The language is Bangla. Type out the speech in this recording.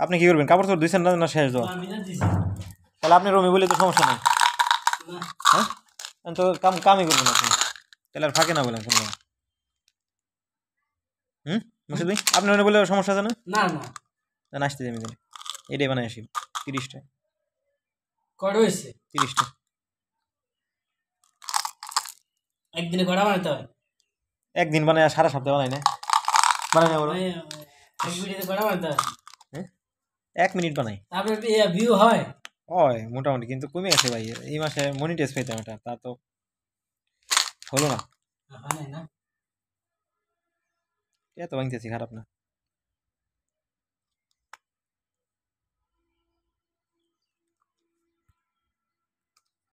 আপনি কি করবেন? কাপড় চোপড় দিচ্ছেন না শেষ দেওয়া? তাহলে আপনি রুমে বলে তো সমস্যা নেই। হ্যাঁ, তো কামই করবেন আপনি, তাহলে আর ফাঁকে না বলেন শুনলাম। মুর্শিদ ভাই আপনি মনে বলে সমস্যা আছে না? না না আসতে যাই আমি তাহলে এটাই বানাই আসি 30টা। কটা হয়েছে? 30টা একদিনে কটা বানাতে হয়? একদিন বানাই, সারা সপ্তাহে বানাই না। বানাই না বলো, এক ভিডিওতে কটা বানাতে হয়? 1 মিনিট বানাই। তারপরে ভিউ হয়? হয় মোটামুটি, কিন্তু কমে গেছে ভাই। এই মাসে মনিটাইজ পাইতাম, এটা তা তো হলো না। হয় না এত ভাঙতেছি, খারাপ না।